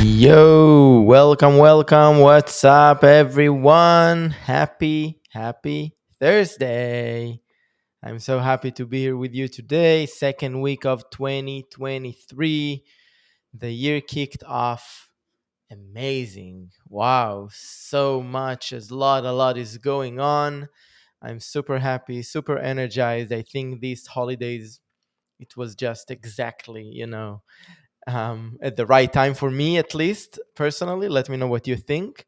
Yo, welcome. What's up, everyone? Happy Thursday. I'm so happy to be here with you today. Second week of 2023. The year kicked off amazing. Wow, so much, a lot is going on. I'm super happy, super energized. I think these holidays, it was just exactly, at the right time for me, at least personally. Let me know what you think.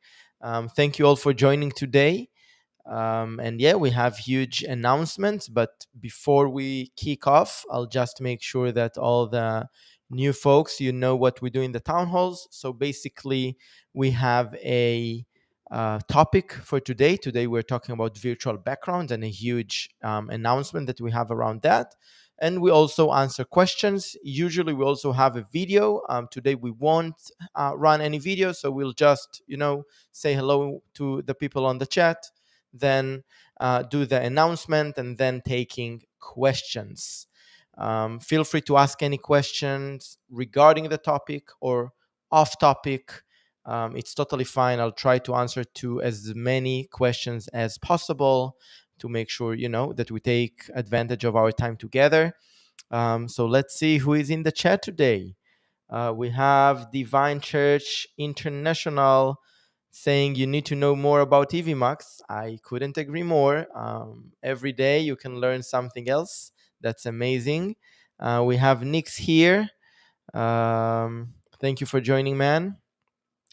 Thank you all for joining today. And yeah, we have huge announcements. But before we kick off, I'll just make sure that all the new folks, you know what we do in the town halls. So basically, we have a topic for today. Today, we're talking about virtual backgrounds and a huge announcement that we have around that. And we also answer questions. Usually, we also have a video. Today, we won't run any video, so we'll just, say hello to the people on the chat, then do the announcement, and then taking questions. Feel free to ask any questions regarding the topic or off topic. It's totally fine. I'll try to answer to as many questions as possible to make sure that we take advantage of our time together. So let's see who is in the chat today. We have Divine Church International saying you need to know more about Evmux. I couldn't agree more. Every day you can learn something else. That's amazing. We have Nix here. Thank you for joining, man.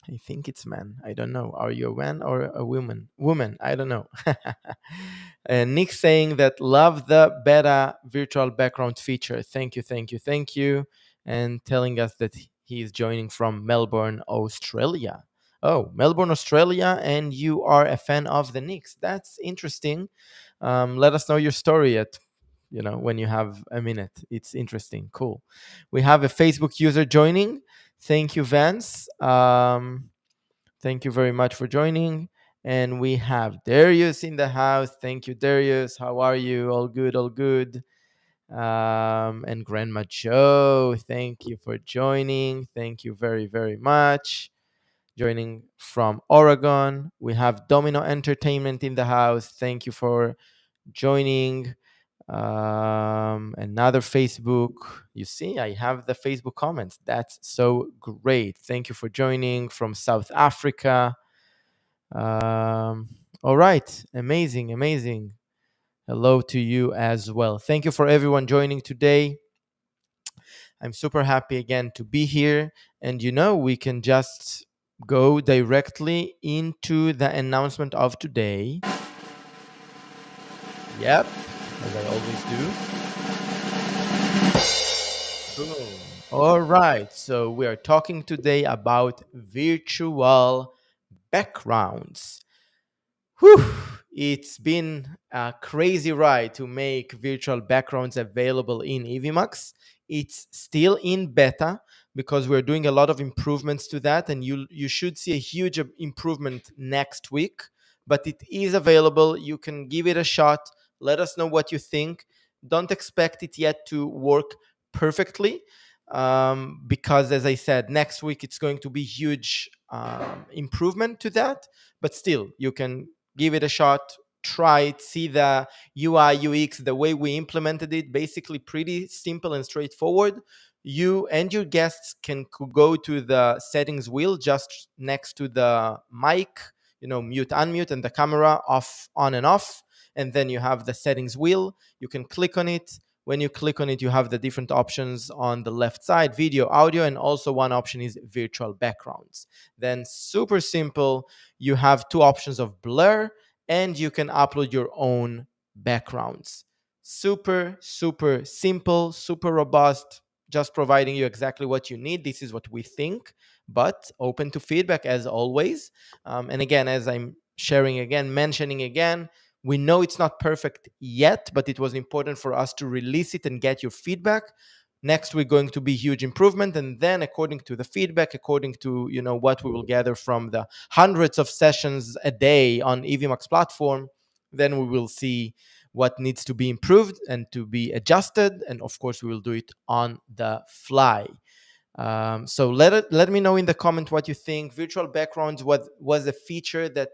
I think it's man. I don't know. Are you a man or a woman? Woman. I don't know. And Nick saying that love the beta virtual background feature. Thank you. And telling us that he is joining from Melbourne, Australia. Oh, Melbourne, Australia, and you are a fan of the Knicks. That's interesting. Let us know your story at when you have a minute. It's interesting. Cool. We have a Facebook user joining. Thank you, Vance. Thank you very much for joining. And we have Darius in the house. Thank you, Darius. How are you? All good, all good. And Grandma Joe, thank you for joining. Thank you very, very much. Joining from Oregon. We have Domino Entertainment in the house. Thank you for joining. Another Facebook. You see, I have the Facebook comments. That's so great. Thank you for joining from South Africa. All right, amazing. Hello to you as well. Thank you for everyone joining today. I'm super happy again to be here. And we can just go directly into the announcement of today. Yep, as I always do. Boom. All right, so we are talking today about virtual backgrounds. Whew, it's been a crazy ride to make virtual backgrounds available in Evmux. It's still in beta because we're doing a lot of improvements to that, and you should see a huge improvement next week. But it is available. You can give it a shot. Let us know what you think. Don't expect it yet to work perfectly, because, as I said, next week it's going to be huge improvement to that. But still, you can give it a shot, try it, see the UI, UX, the way we implemented it, basically pretty simple and straightforward. You and your guests can go to the settings wheel just next to the mic, mute, unmute, and the camera off, on and off. And then you have the settings wheel. You can click on it. When you click on it, you have the different options on the left side, video, audio, and also one option is virtual backgrounds. Then super simple, you have two options of blur, and you can upload your own backgrounds. Super simple, super robust, just providing you exactly what you need. This is what we think, but open to feedback as always. And again, as I'm mentioning again, we know it's not perfect yet, but it was important for us to release it and get your feedback. Next week going to be huge improvement, and then according to the feedback, according to what we will gather from the hundreds of sessions a day on Evmux platform, then we will see what needs to be improved and to be adjusted, and of course we will do it on the fly. So let me know in the comment what you think. Virtual backgrounds was a feature that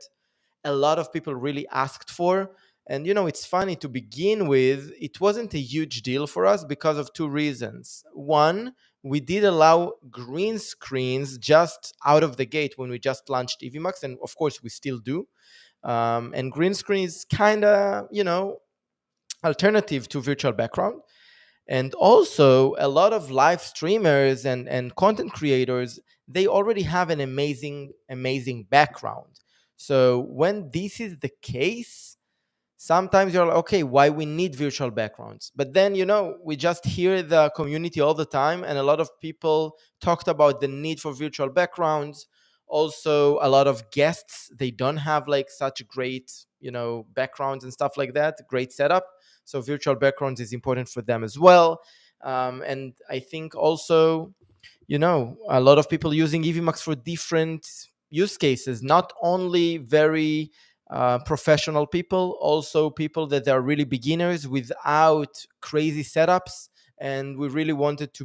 a lot of people really asked for. And it's funny, to begin with, it wasn't a huge deal for us because of two reasons. One, we did allow green screens just out of the gate when we just launched Evmux, and of course we still do. And green screen is kind of, alternative to virtual background. And also, a lot of live streamers and content creators, they already have an amazing background. So when this is the case, sometimes you're like, okay, why we need virtual backgrounds? But then, we just hear the community all the time, and a lot of people talked about the need for virtual backgrounds. Also, a lot of guests, they don't have like such great, backgrounds and stuff like that, great setup. So virtual backgrounds is important for them as well. And I think also, a lot of people using Evmux for different use cases, not only very professional people, also people that are really beginners without crazy setups, and we really wanted to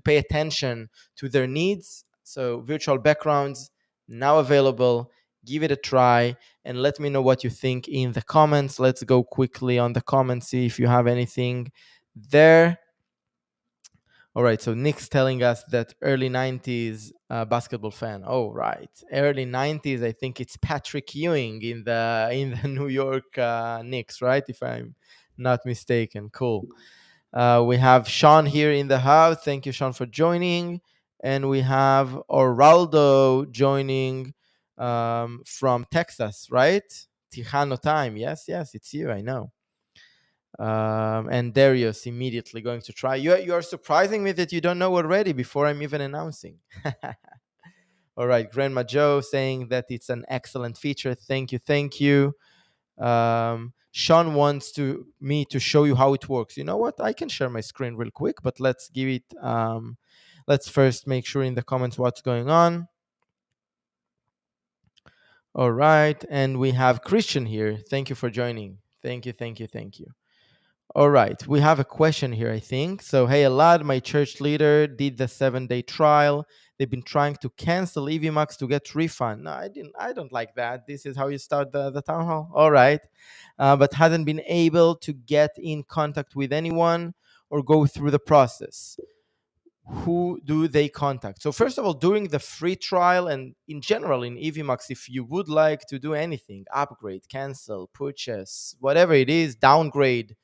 pay attention to their needs. So virtual backgrounds now available. Give it a try and let me know what you think in the comments. Let's go quickly on the comments, see if you have anything there. All right, so Nick's telling us that early 90s basketball fan. Oh, right. Early 90s, I think it's Patrick Ewing in the New York Knicks, right? If I'm not mistaken. Cool. We have Sean here in the house. Thank you, Sean, for joining. And we have Oraldo joining from Texas, right? Tijano time. Yes, yes, it's you. I know. And Darius immediately going to try. You are surprising me that you don't know already before I'm even announcing. All right, Grandma Joe saying that it's an excellent feature. Thank you, thank you. Sean wants me to show you how it works. You know what? I can share my screen real quick, but let's give it. Let's first make sure in the comments what's going on. All right, and we have Christian here. Thank you for joining. Thank you, thank you, thank you. All right, we have a question here, I think. So, hey, Elad, my church leader did the 7-day trial. They've been trying to cancel Evmux to get refund. No, I didn't. I don't like that. This is how you start the town hall. All right, but hasn't been able to get in contact with anyone or go through the process. Who do they contact? So, first of all, during the free trial and in general in Evmux, if you would like to do anything, upgrade, cancel, purchase, whatever it is, downgrade,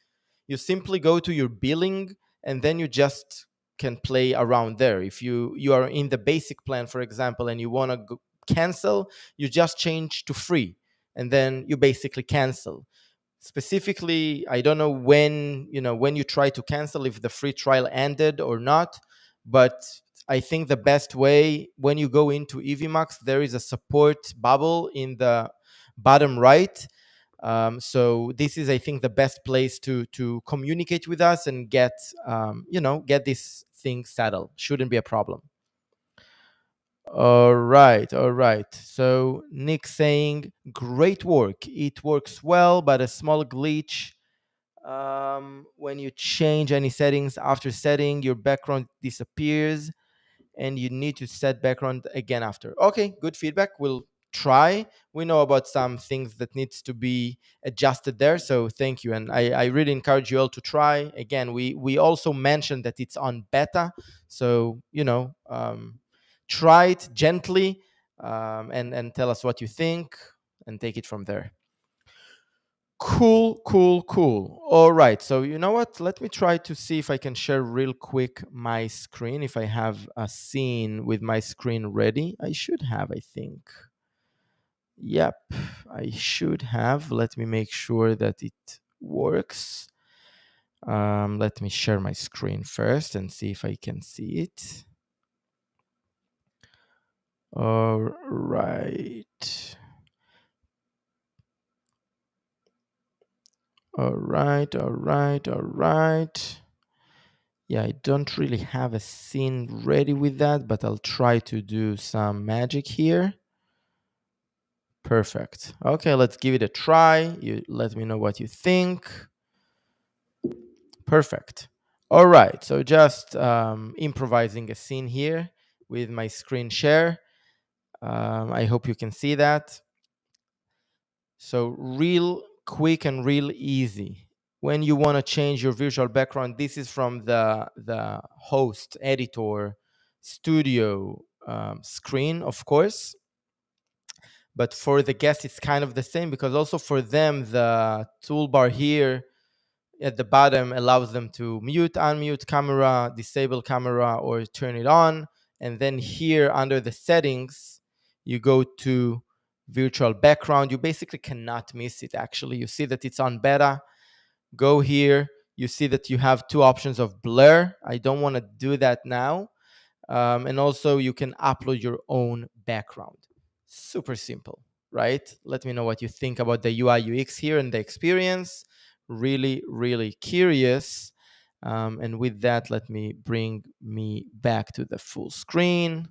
you simply go to your billing and then you just can play around there. If you are in the basic plan, for example, and you want to cancel, you just change to free and then you basically cancel. Specifically, I don't know when you try to cancel, if the free trial ended or not, but I think the best way, when you go into Evmux, there is a support bubble in the bottom right. So this is, I think, the best place to communicate with us and get this thing settled. Shouldn't be a problem. All right, all right. So Nick saying, great work. It works well, but a small glitch. When you change any settings, after setting, your background disappears and you need to set background again after. Okay, good feedback. We'll try. We know about some things that needs to be adjusted there, so thank you. And I really encourage you all to try. Again, we also mentioned that it's on beta, so try it gently, and tell us what you think and take it from there. Cool, cool, cool. All right. So, you know what? Let me try to see if I can share real quick my screen. If I have a scene with my screen ready, I should have, I think. Yep, I should have. Let me make sure that it works. Let me share my screen first and see if I can see it. All right. All right, all right, all right. Yeah, I don't really have a scene ready with that, but I'll try to do some magic here. Perfect. Okay, let's give it a try. You let me know what you think. Perfect. All right, so just improvising a scene here with my screen share. I hope you can see that. So real quick and real easy. When you want to change your visual background, this is from the host, editor, studio screen, of course. But for the guest, it's kind of the same because also for them, the toolbar here at the bottom allows them to mute, unmute camera, disable camera, or turn it on. And then here under the settings, you go to virtual background. You basically cannot miss it, actually. You see that it's on beta. Go here. You see that you have two options of blur. I don't want to do that now. And also, you can upload your own background. Super simple, right? Let me know what you think about the UI UX here and the experience. Really, really curious. And with that, let me bring me back to the full screen.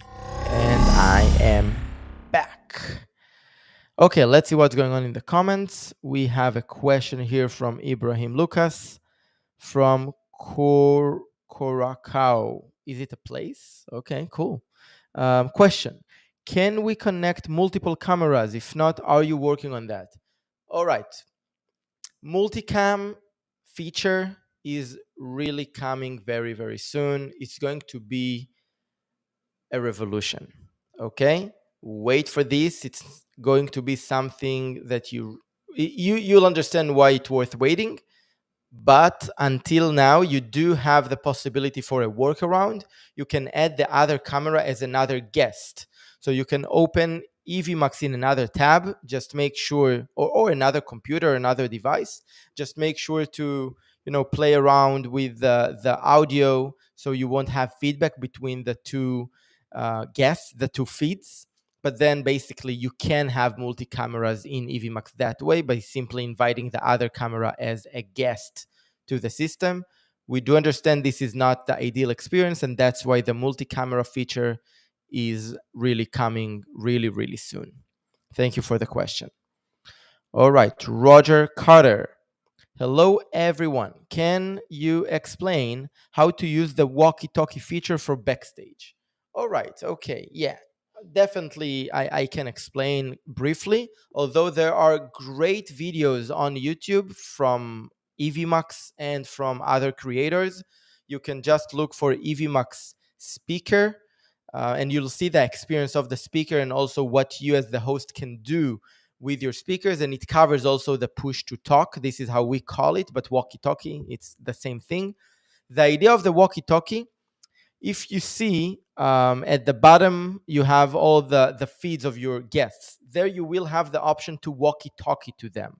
And I am back. Okay, let's see what's going on in the comments. We have a question here from Ibrahim Lucas from Curacao. Is it a place? Okay, cool. Question: can we connect multiple cameras? If not, are you working on that? All right. Multicam feature is really coming very, very soon. It's going to be a revolution. Okay? Wait for this. It's going to be something that you'll understand why it's worth waiting. But until now, you do have the possibility for a workaround. You can add the other camera as another guest. So you can open Evmux in another tab. Just make sure, or another computer, another device. Just make sure to play around with the audio, so you won't have feedback between the two guests, the two feeds. But then basically you can have multi cameras in Evmux that way by simply inviting the other camera as a guest to the system. We do understand this is not the ideal experience, and that's why the multi camera feature is really coming really, really soon. Thank you for the question. All right, Roger Carter. Hello, everyone. Can you explain how to use the walkie-talkie feature for backstage? All right. Okay. Yeah. Definitely, I can explain briefly. Although there are great videos on YouTube from Evmux and from other creators, you can just look for Evmux speaker, and you'll see the experience of the speaker and also what you as the host can do with your speakers. And it covers also the push to talk. This is how we call it, but walkie-talkie, it's the same thing. The idea of the walkie-talkie, if you see at the bottom, you have all the feeds of your guests. There you will have the option to walkie-talkie to them.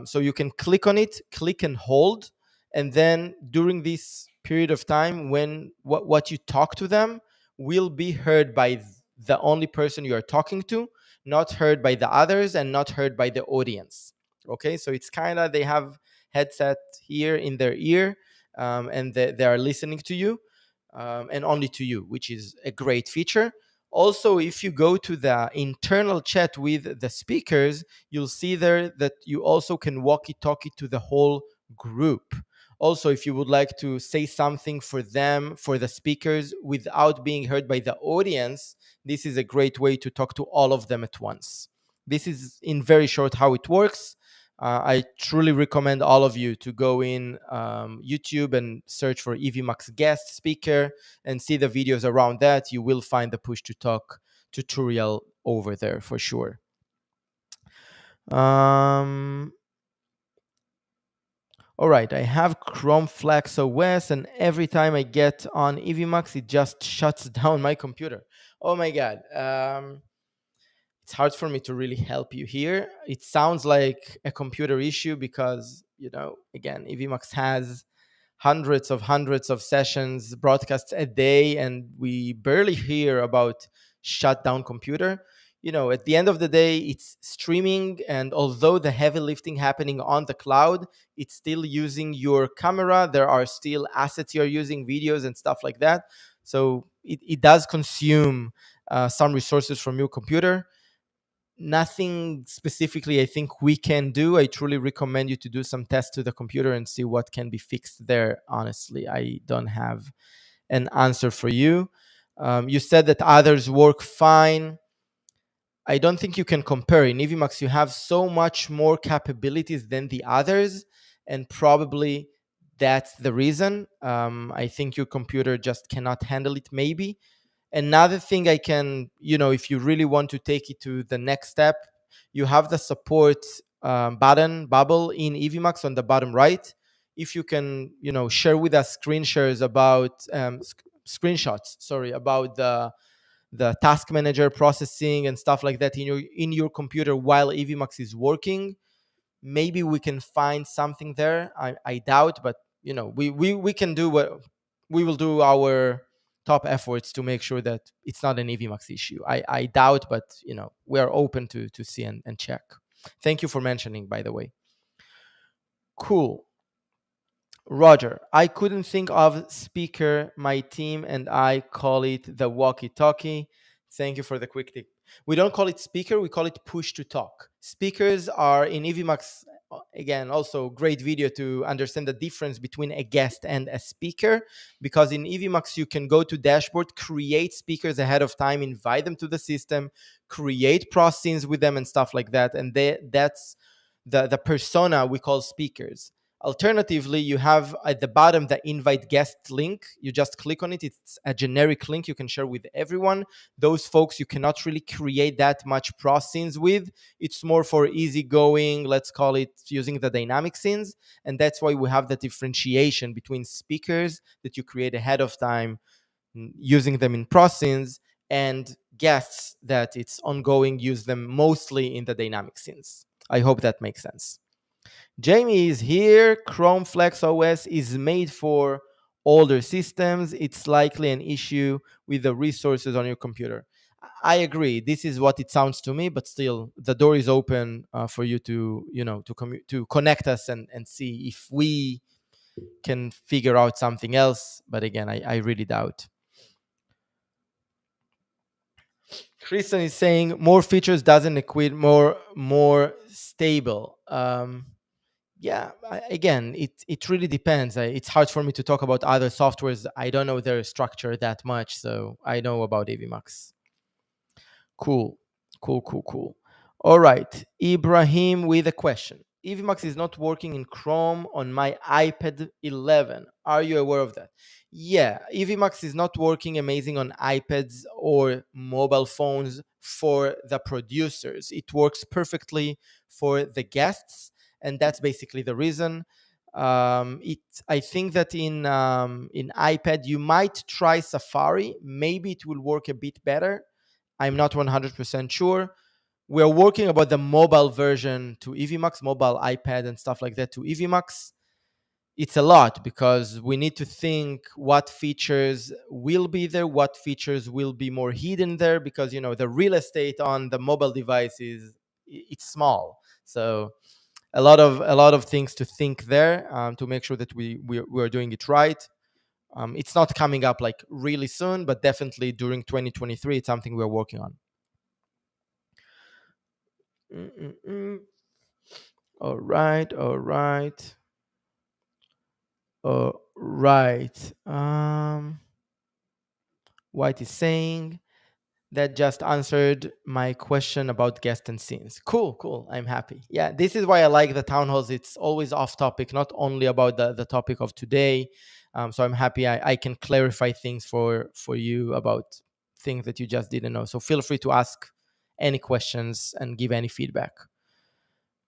So you can click on it, click and hold, and then during this period of time, when what you talk to them will be heard by the only person you are talking to, not heard by the others and not heard by the audience. Okay, so it's kind of, they have headset here in their ear, and they are listening to you, and only to you, which is a great feature. Also, if you go to the internal chat with the speakers, you'll see there that you also can walkie-talkie to the whole group. Also, if you would like to say something for them, for the speakers, without being heard by the audience, this is a great way to talk to all of them at once. This is in very short how it works. I truly recommend all of you to go in YouTube and search for Evmux guest speaker and see the videos around that. You will find the push to talk tutorial over there for sure. All right, I have Chrome Flex OS, and every time I get on Evmux, it just shuts down my computer. Oh my God. It's hard for me to really help you here. It sounds like a computer issue because, again, Evmux has hundreds of sessions, broadcasts a day, and we barely hear about shut down computer. At the end of the day, it's streaming, and although the heavy lifting happening on the cloud, it's still using your camera. There are still assets you're using, videos and stuff like that. So it does consume some resources from your computer. nothing specifically I think we can do. I truly recommend you to do some tests to the computer and see what can be fixed there. Honestly, I don't have an answer for you. You said that others work fine. I don't think you can compare. In Evmux, you have so much more capabilities than the others, and probably that's the reason. I think your computer just cannot handle it, maybe. Another thing I can, if you really want to take it to the next step, you have the support button bubble in Evmux on the bottom right. If you can, share with us screen shares about screenshots, sorry, about the task manager processing and stuff like that in your computer while Evmux is working, maybe we can find something there. I doubt, but we can do what we will do our top efforts to make sure that it's not an Evmux issue. I doubt, but we are open to see and check. Thank you for mentioning, by the way. Cool. Roger, I couldn't think of speaker. My team and I call it the walkie-talkie. Thank you for the quick tip. We don't call it speaker, we call it push to talk. Speakers are in Evmux, again, also great video to understand the difference between a guest and a speaker. Because in Evmux, you can go to dashboard, create speakers ahead of time, invite them to the system, create processings with them and stuff like that. And that's the persona we call speakers. Alternatively, you have at the bottom the invite guest link. You just click on it. It's a generic link you can share with everyone. Those folks you cannot really create that much pro scenes with. It's more for easygoing, let's call it, using the dynamic scenes. And that's why we have the differentiation between speakers that you create ahead of time, using them in pro scenes, and guests that it's ongoing, use them mostly in the dynamic scenes. I hope that makes sense. Jamie is here. Chrome Flex OS is made for older systems. It's likely an issue with the resources on your computer. I agree. This is what it sounds to me, but still, the door is open for you to, to connect us and see if we can figure out something else. But again, I really doubt. Kristen is saying more features doesn't equate more stable. Yeah, again, it really depends. It's hard for me to talk about other softwares. I don't know their structure that much, so I know about Evmux. Cool, cool, cool, cool. All right, Ibrahim with a question. Evmux is not working in Chrome on my iPad 11. Are you aware of that? Yeah, Evmux is not working amazing on iPads or mobile phones for the producers. It works perfectly for the guests, and that's basically the reason. I think that in iPad you might try Safari. Maybe it will work a bit better. I'm not 100% sure. We're working about the mobile version to Evmux, mobile iPad and stuff like that to Evmux. It's a lot because we need to think what features will be there, what features will be more hidden there, because the real estate on the mobile device it's small. So a lot of things to think there, to make sure that we are doing it right. It's not coming up like really soon, but definitely during 2023, it's something we're working on. Mm-mm-mm. All right, all right, all right. White is saying that just answered my question about guest and scenes. Cool, cool. I'm happy. Yeah, this is why I like the town halls. It's always off topic, not only about the topic of today. So I'm happy I can clarify things for you about things that you just didn't know. So feel free to ask any questions and give any feedback.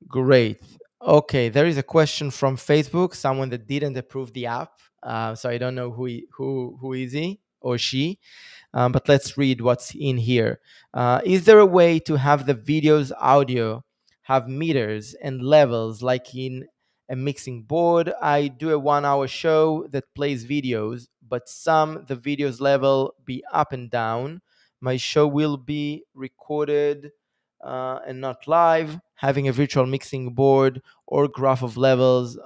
Great. Okay, there is a question from Facebook. Someone that didn't approve the app, so I don't know who is he or she. But let's read what's in here. Is there a way to have the video's audio have meters and levels like in a mixing board? I do a 1 hour show that plays videos, but some the videos level be up and down. My show will be recorded and not live, having a virtual mixing board or graph of levels.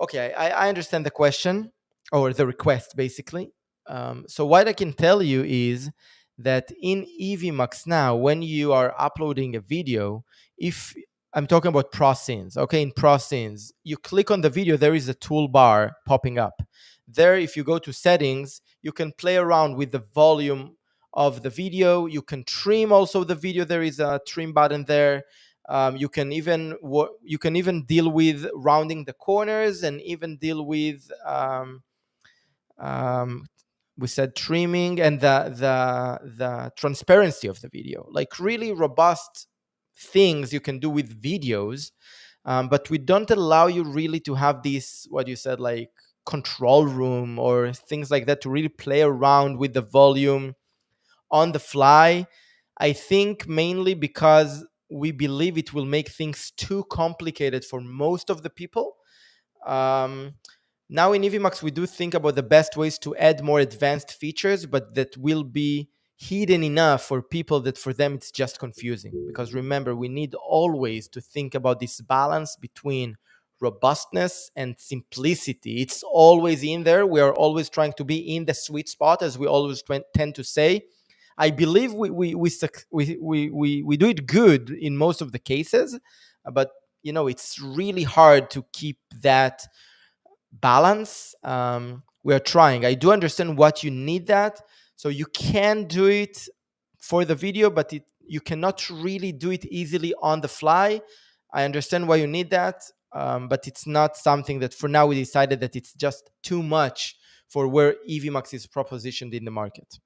Okay, I understand the question or the request basically. So what I can tell you is that in Evmux now, when you are uploading a video, if I'm talking about ProScenes, okay, in ProScenes, you click on the video, there is a toolbar popping up. There, if you go to settings, you can play around with the volume of the video. You can trim also the video. There is a trim button there. You can even deal with rounding the corners and even deal with um, we said trimming and the transparency of the video, like really robust things you can do with videos. But we don't allow you really to have this, what you said, like control room or things like that, to really play around with the volume on the fly. I think mainly because we believe it will make things too complicated for most of the people. um, Now in Evmux, we do think about the best ways to add more advanced features, but that will be hidden enough for people that for them it's just confusing. Because remember, we need always to think about this balance between robustness and simplicity. It's always in there. We are always trying to be in the sweet spot, as we always tend to say. I believe we do it good in most of the cases, but it's really hard to keep that balance. We are trying. I do understand what you need that, so you can do it for the video, but you cannot really do it easily on the fly. I understand why you need that, but it's not something that for now we decided that it's just too much for where Evmux is propositioned in the market.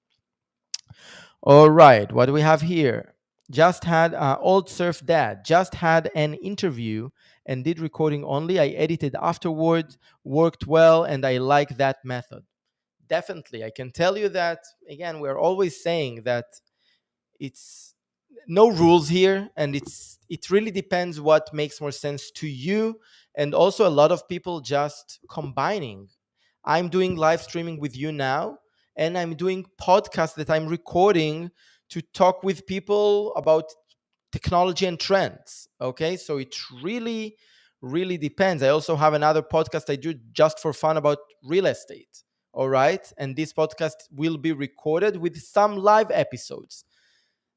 All right, what do we have here? Just had old surf dad just had an interview and did recording only. I edited afterwards, worked well, and I like that method. Definitely, I can tell you that. Again, we're always saying that it's no rules here, and it really depends what makes more sense to you. And also, a lot of people just combining. I'm doing live streaming with you now, and I'm doing podcasts that I'm recording to talk with people about technology and trends. Okay, so it really, really depends. I also have another podcast I do just for fun about real estate. All right, and this podcast will be recorded with some live episodes.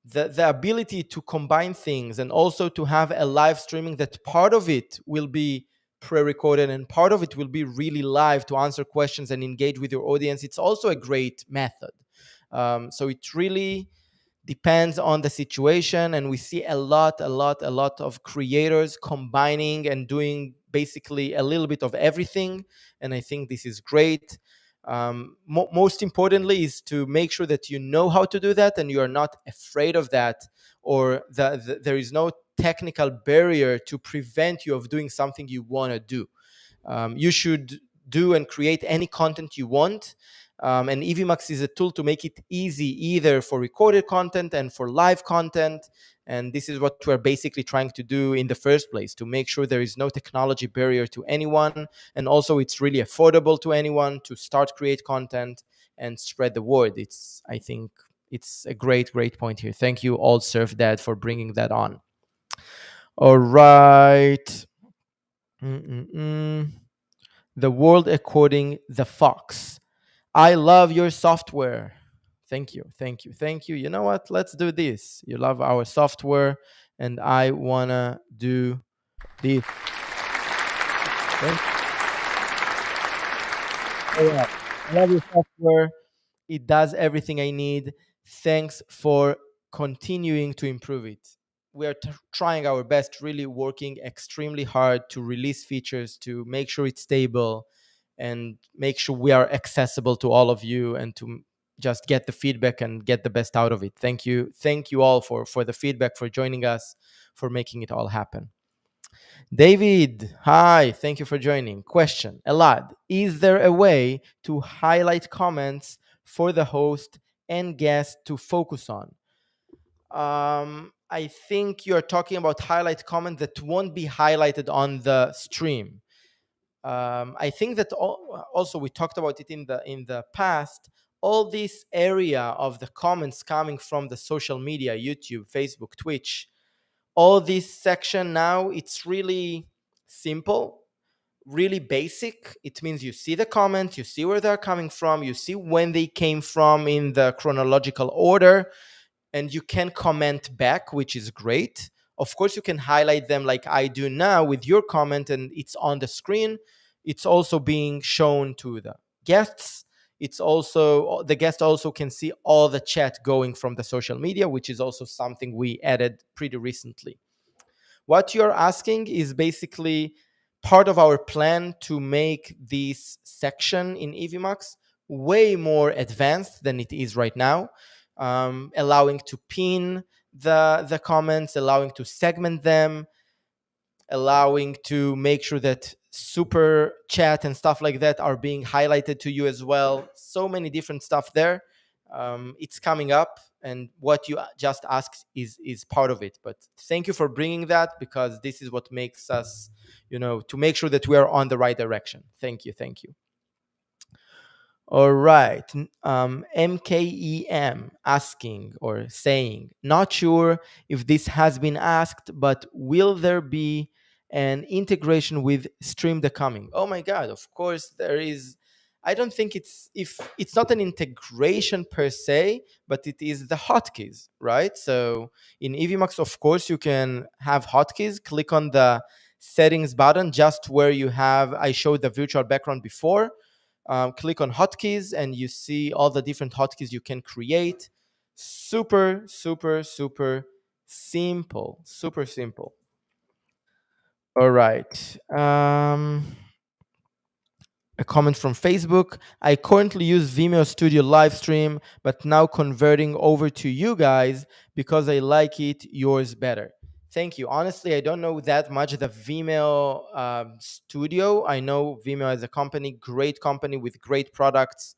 The ability to combine things and also to have a live streaming, that part of it will be pre-recorded and part of it will be really live to answer questions and engage with your audience, it's also a great method. So it really depends on the situation, and we see a lot of creators combining and doing basically a little bit of everything, and I think this is great. Most importantly is to make sure that you know how to do that and you are not afraid of that, or there is no technical barrier to prevent you of doing something you want to do. You should do and create any content you want. And Evmux is a tool to make it easy either for recorded content and for live content. And this is what we're basically trying to do in the first place, to make sure there is no technology barrier to anyone. And also it's really affordable to anyone to start create content and spread the word. I think it's a great point here. Thank you, Old Surf Dad, for bringing that on. All right. Mm-mm-mm. The world according the fox. I love your software. Thank you. You know what? Let's do this. You love our software, and I wanna do this. Thank you. Yeah. I love your software. It does everything I need. Thanks for continuing to improve it. We are trying our best, really working extremely hard to release features, to make sure it's stable, and make sure we are accessible to all of you, and to just get the feedback and get the best out of it. Thank you all for the feedback, for joining us, for making it all happen. David, hi, thank you for joining. Question: Elad, is there a way to highlight comments for the host and guest to focus on? I think you're talking about highlight comment that won't be highlighted on the stream. I think that also we talked about it in the past. All this area of the comments coming from the social media, YouTube, Facebook, Twitch, all this section now, it's really simple. really basic. It means you see the comments, you see where they're coming from, you see when they came from in the chronological order, and you can comment back, which is great. Of course, you can highlight them like I do now with your comment, and it's on the screen. It's also being shown to the guests. It's also the guest also can see all the chat going from the social media, which is also something we added pretty recently. What you're asking is basically part of our plan to make this section in Evmux way more advanced than it is right now, allowing to pin the comments, allowing to segment them, allowing to make sure that super chat and stuff like that are being highlighted to you as well. So many different stuff there. It's coming up, and what you just asked is part of it. But thank you for bringing that, because this is what makes us, to make sure that we are on the right direction. Thank you, thank you. All right. MKEM asking or saying, not sure if this has been asked, but will there be an integration with Stream the Coming? Oh my God, of course there is. I don't think it's not an integration per se, but it is the hotkeys, right? So in Evmux, of course, you can have hotkeys. Click on the settings button just where you have, I showed the virtual background before. Click on hotkeys and you see all the different hotkeys you can create. Super, super, super simple. Super simple. All right. A comment from Facebook. I currently use Vimeo Studio Livestream, but now converting over to you guys because I like it yours better. Thank you. Honestly, I don't know that much the Vimeo Studio. I know Vimeo as a company, great company with great products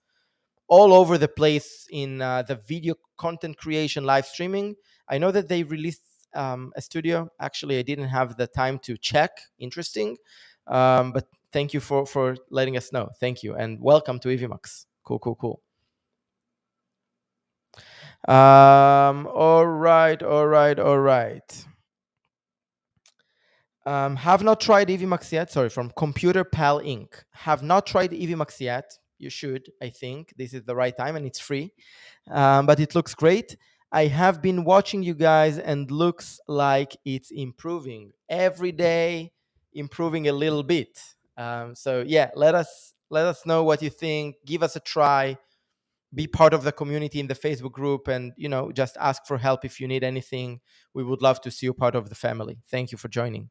all over the place in the video content creation, live streaming. I know that they released a studio. Actually, I didn't have the time to check. Interesting. But thank you for letting us know. Thank you. And welcome to Evmux. Cool, cool, cool. All right, all right, all right. Have not tried Evmux yet. Sorry, from Computer Pal Inc. Have not tried Evmux yet. You should, I think. This is the right time and it's free. But it looks great. I have been watching you guys and looks like it's improving every day, improving a little bit. So yeah, let us know what you think. Give us a try. Be part of the community in the Facebook group, and just ask for help if you need anything. We would love to see you part of the family. Thank you for joining.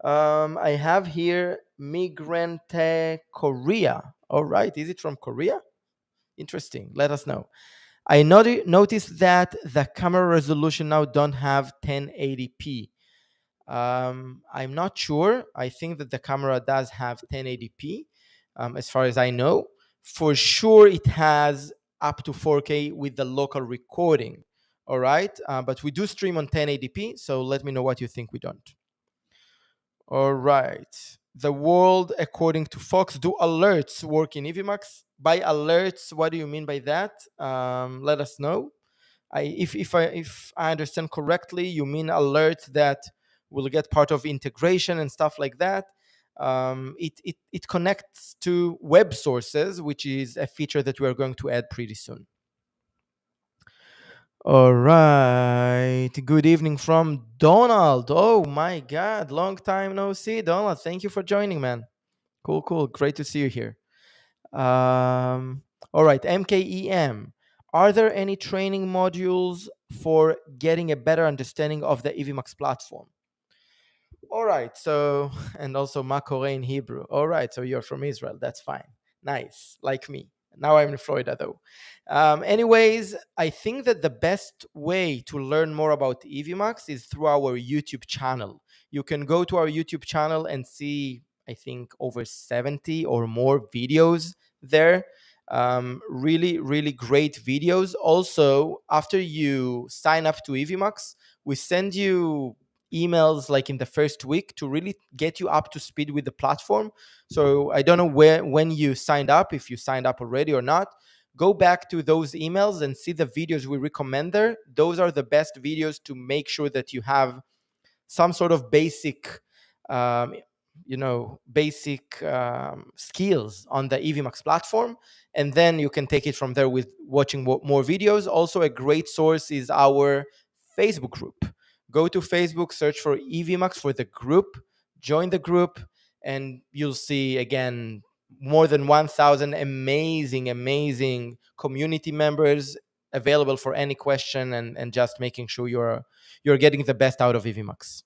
I have here Migrante Korea. All right, is it from Korea? Interesting. Let us know. I noticed that the camera resolution now don't have 1080p. I'm not sure. I think that the camera does have 1080p, as far as I know. For sure, it has up to 4K with the local recording. All right, but we do stream on 1080p. So let me know what you think. We don't. All right. The world according to Fox. Do alerts work in Evmux? By alerts, what do you mean by that? Let us know. If I understand correctly, you mean alerts that will get part of integration and stuff like that. It connects to web sources, which is a feature that we are going to add pretty soon. All right. Good evening from Donald. Oh my God. Long time no see, Donald. Thank you for joining, man. Cool, cool. Great to see you here. All right. MKEM. Are there any training modules for getting a better understanding of the Evmux platform? All right. So, and also Makore in Hebrew. All right. So you're from Israel. That's fine. Nice. Like me. Now I'm in Florida, though. Anyways, I think that the best way to learn more about Evmux is through our YouTube channel. You can go to our YouTube channel and see, I think, over 70 or more videos there. Really, really great videos. Also, after you sign up to Evmux, we send you emails like in the first week to really get you up to speed with the platform. So I don't know when you signed up, if you signed up already or not. Go back to those emails and see the videos we recommend there. Those are the best videos to make sure that you have some sort of basic basic skills on the Evmux platform, and then you can take it from there with watching more videos. Also, a great source is our Facebook group. Go to Facebook, search for Evmux for the group, join the group, and you'll see again more than 1,000 amazing community members available for any question, and just making sure you're getting the best out of Evmux.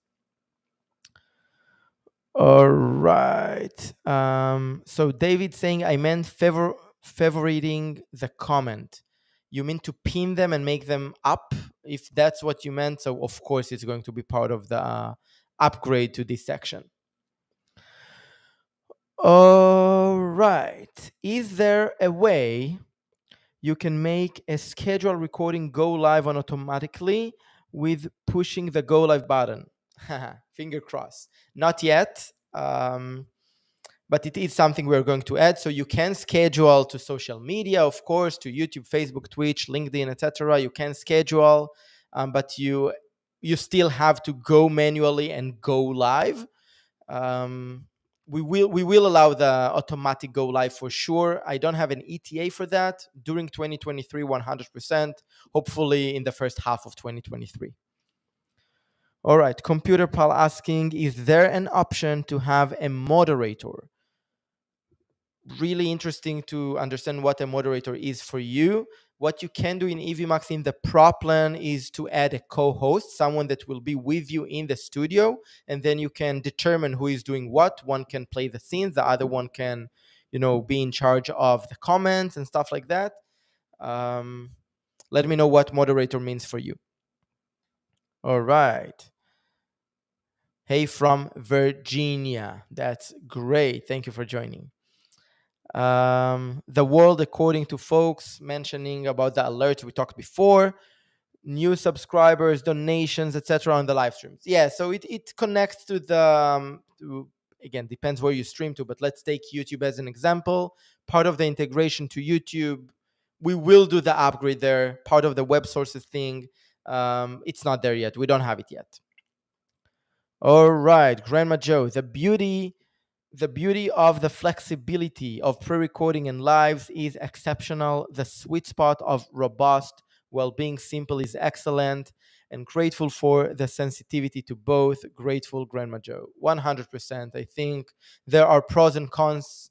All right. So David saying I meant favoriting the comment. You mean to pin them and make them up? If that's what you meant, so of course it's going to be part of the upgrade to this section. All right. Is there a way you can make a schedule recording go live on automatically with pushing the go live button? Finger crossed. Not yet. But it is something we're going to add. So you can schedule to social media, of course, to YouTube, Facebook, Twitch, LinkedIn, etc. You can schedule, but you still have to go manually and go live. Um, we will allow the automatic go live for sure. I don't have an ETA for that during 2023, 100%. Hopefully in the first half of 2023. All right, Computer Pal asking, is there an option to have a moderator? Really interesting to understand what a moderator is for you. What you can do in Evmux in the Pro plan is to add a co-host, someone that will be with you in the studio, and then you can determine who is doing what. One can play the scenes, the other one can, be in charge of the comments and stuff like that. Let me know what moderator means for you. All right. Hey from Virginia. That's great. Thank you for joining. The world according to folks, mentioning about the alerts we talked before, new subscribers, donations, etc. on the live streams. Yeah, so it connects to the again, depends where you stream to, but let's take YouTube as an example. Part of the integration to YouTube, we will do the upgrade there. Part of the web sources thing, it's not there yet. We don't have it yet. All right, Grandma Joe, the beauty of the flexibility of pre-recording and lives is exceptional. The sweet spot of robust while being simple is excellent, and grateful for the sensitivity to both. Grateful, Grandma Joe. 100%. I think there are pros and cons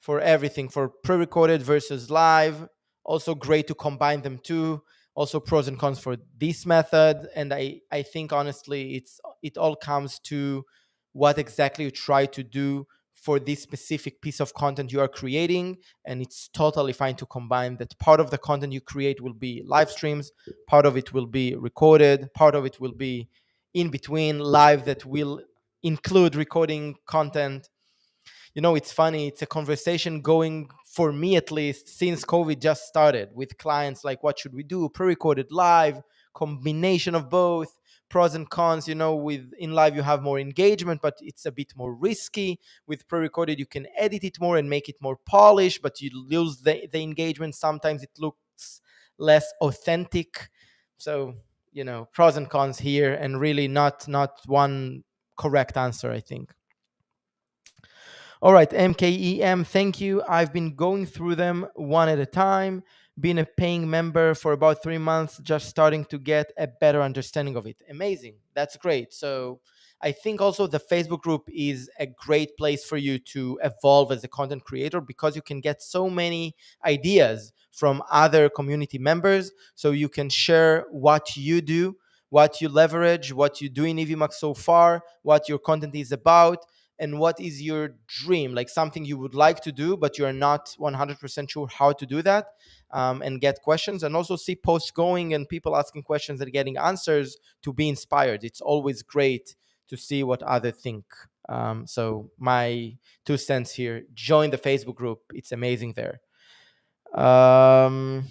for everything, for pre-recorded versus live. Also great to combine them too. Also pros and cons for this method. And I think honestly it all comes to what exactly you try to do for this specific piece of content you are creating. And it's totally fine to combine that. Part of the content you create will be live streams, part of it will be recorded, part of it will be in between live that will include recording content. It's funny, it's a conversation going, for me at least, since COVID just started with clients, like what should we do, pre-recorded, live, combination of both, pros and cons. With in live you have more engagement, but it's a bit more risky. With pre-recorded you can edit it more and make it more polished, but you lose the engagement. Sometimes it looks less authentic. So pros and cons here, and really not one correct answer, I think. All right, MKEM, thank you. I've been going through them one at a time, been a paying member for about 3 months, just starting to get a better understanding of it. Amazing. That's great. So I think also the Facebook group is a great place for you to evolve as a content creator, because you can get so many ideas from other community members. So you can share what you do, what you leverage, what you do in Evmux so far, what your content is about, and what is your dream, like something you would like to do but you're not 100% sure how to do that, and get questions, and also see posts going and people asking questions and getting answers to be inspired. It's always great to see what others think. So my 2 cents here: join the Facebook group, it's amazing there. All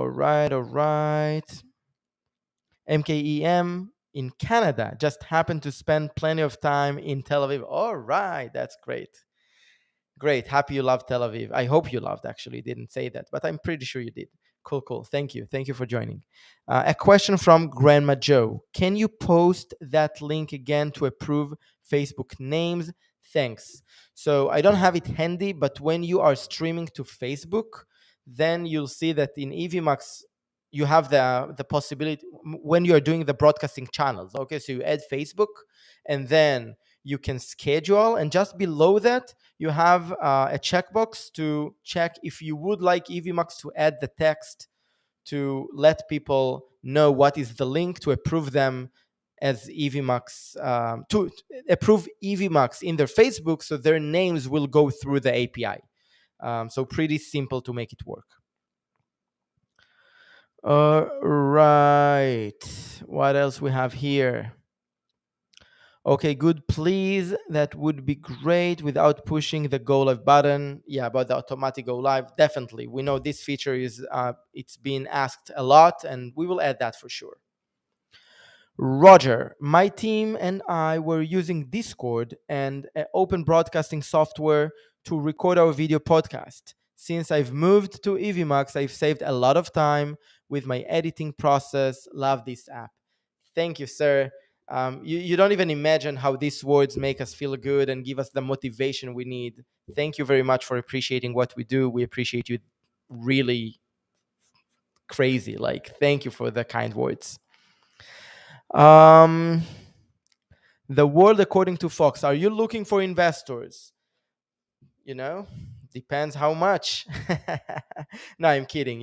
right. MKEM in Canada, just happened to spend plenty of time in Tel Aviv. All right, that's great. Great. Happy you loved Tel Aviv. I hope you loved, actually. Didn't say that, but I'm pretty sure you did. Cool, cool. Thank you. Thank you for joining. A question from Grandma Joe. Can you post that link again to approve Facebook names? Thanks. So I don't have it handy, but when you are streaming to Facebook, then you'll see that in Evmux, you have the possibility when you are doing the broadcasting channels. Okay, so you add Facebook and then you can schedule, and just below that, you have a checkbox to check if you would like Evmux to add the text to let people know what is the link to approve them as Evmux, to approve Evmux in their Facebook, so their names will go through the API. So pretty simple to make it work. All right. What else we have here? Okay, good. Please, that would be great without pushing the go live button. Yeah, about the automatic go live, definitely. We know this feature is it's been asked a lot, and we will add that for sure. Roger, my team and I were using Discord and open broadcasting software to record our video podcast. Since I've moved to Evmux, I've saved a lot of time with my editing process. Love this app. Thank you, sir. You don't even imagine how these words make us feel good and give us the motivation we need. Thank you very much for appreciating what we do. We appreciate you really crazy. Like, thank you for the kind words. Um, the world according to Fox. Are you looking for investors? You know, depends how much. No, I'm kidding.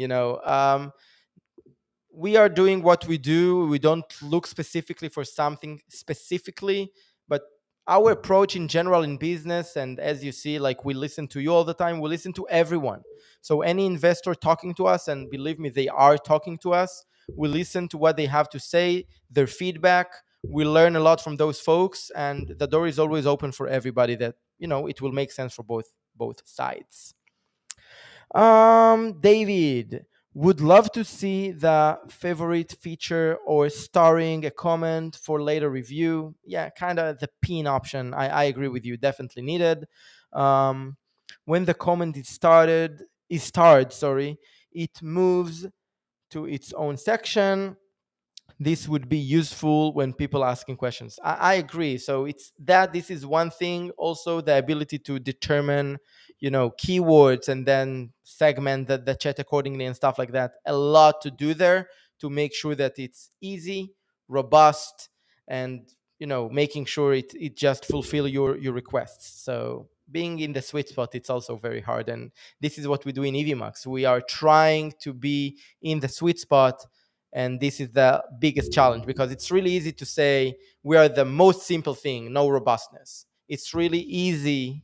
We are doing what we do. We don't look specifically for something specifically, but our approach in general in business, and as you see, like we listen to you all the time, we listen to everyone. So any investor talking to us, and believe me, they are talking to us, we listen to what they have to say, their feedback. We learn a lot from those folks, and the door is always open for everybody that, it will make sense for both sides. David would love to see the favorite feature or starring a comment for later review. Yeah, kind of the pin option. I agree with you. Definitely needed. Um, when the comment is starred, sorry, it moves to its own section. This would be useful when people asking questions. I agree. So it's that this is one thing. Also, the ability to determine, keywords and then segment the chat accordingly and stuff like that. A lot to do there to make sure that it's easy, robust, and making sure it just fulfill your requests. So being in the sweet spot, it's also very hard. And this is what we do in Evmux. We are trying to be in the sweet spot, and this is the biggest challenge because it's really easy to say we are the most simple thing, no robustness. It's really easy,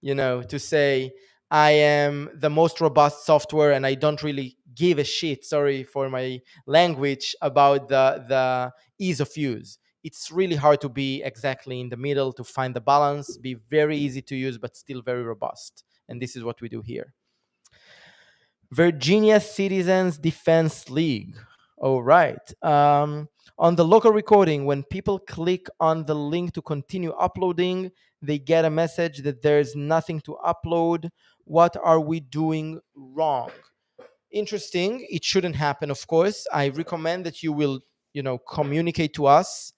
to say I am the most robust software and I don't really give a shit, sorry for my language, about the ease of use. It's really hard to be exactly in the middle, to find the balance, be very easy to use but still very robust, and this is what we do here. Virginia Citizens Defense League. All right. On the local recording, when people click on the link to continue uploading, they get a message that there's nothing to upload. What are we doing wrong? Interesting. It shouldn't happen, of course. I recommend that you will, communicate to us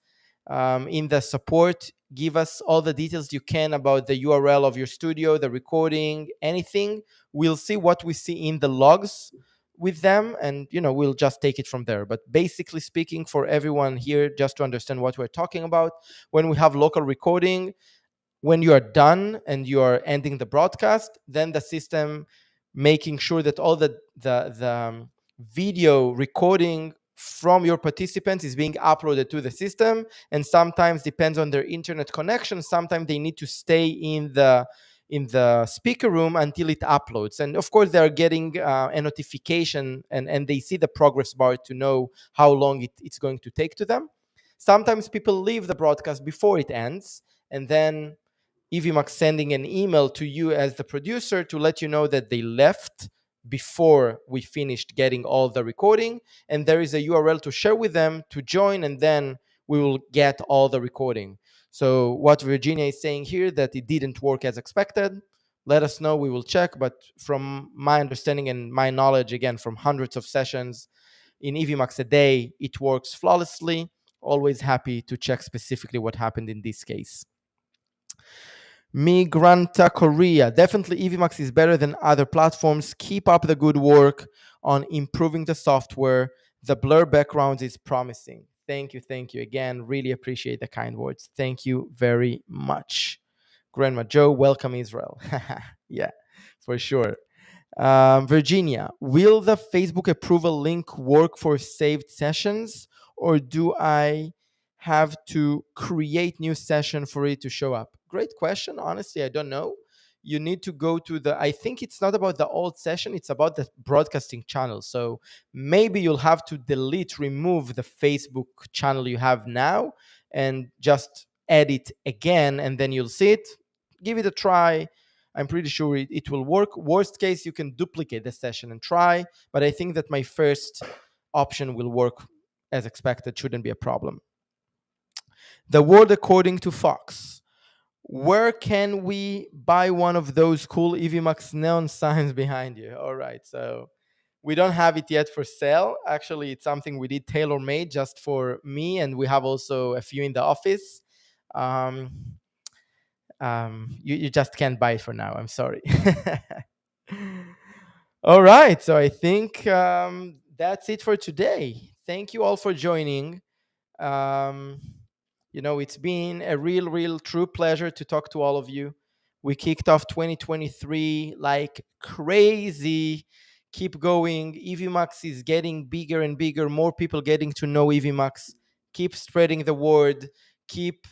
in the support. Give us all the details you can about the URL of your studio, the recording, anything. We'll see what we see in the logs with them, and we'll just take it from there. But basically speaking, for everyone here, just to understand what we're talking about, when we have local recording, when you are done and you are ending the broadcast, then the system making sure that all the video recording from your participants is being uploaded to the system. And sometimes depends on their internet connection, sometimes they need to stay in the speaker room until it uploads. And of course, they're getting a notification, and they see the progress bar to know how long it's going to take to them. Sometimes people leave the broadcast before it ends, and then Evmux sending an email to you as the producer to let you know that they left before we finished getting all the recording, and there is a URL to share with them to join, and then we will get all the recording. So what Virginia is saying here, that it didn't work as expected, let us know. We will check. But from my understanding and my knowledge, again, from hundreds of sessions in Evmux a day, it works flawlessly. Always happy to check specifically what happened in this case. Migranta Korea. Definitely Evmux is better than other platforms. Keep up the good work on improving the software. The blur backgrounds is promising. Thank you. Thank you. Again, really appreciate the kind words. Thank you very much. Grandma Joe, welcome Israel. Yeah, for sure. Virginia, will the Facebook approval link work for saved sessions, or do I have to create new session for it to show up? Great question. Honestly, I don't know. You need to go to the, I think it's not about the old session, it's about the broadcasting channel. So maybe you'll have to remove the Facebook channel you have now and just add it again, and then you'll see it. Give it a try. I'm pretty sure it will work. Worst case, you can duplicate the session and try, but I think that my first option will work as expected. Shouldn't be a problem. The World According to Fox. Where can we buy one of those cool Evmux neon signs behind you? All right, so we don't have it yet for sale. Actually, it's something we did tailor made just for me, and we have also a few in the office. Um, you just can't buy it for now. I'm sorry. All right. So I think that's it for today. Thank you all for joining. Um, it's been a real, true pleasure to talk to all of you. We kicked off 2023 like crazy. Keep going. Evmux is getting bigger and bigger. More people getting to know Evmux. Keep spreading the word. Keep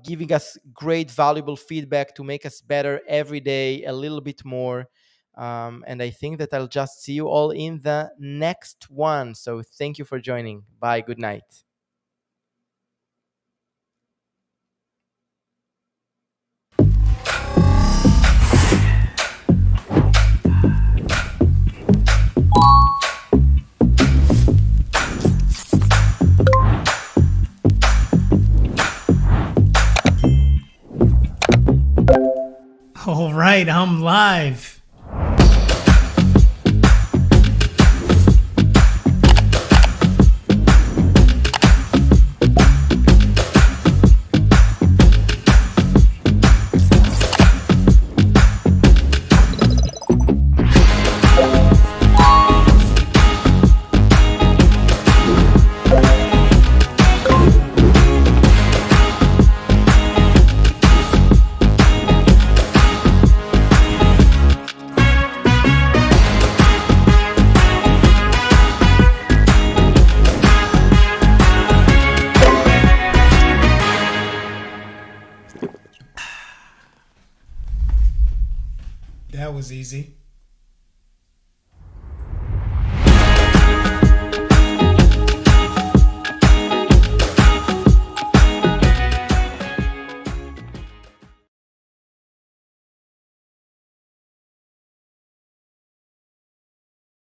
giving us great, valuable feedback to make us better every day, a little bit more. And I think that I'll just see you all in the next one. So thank you for joining. Bye. Good night. All right, I'm live. That was easy.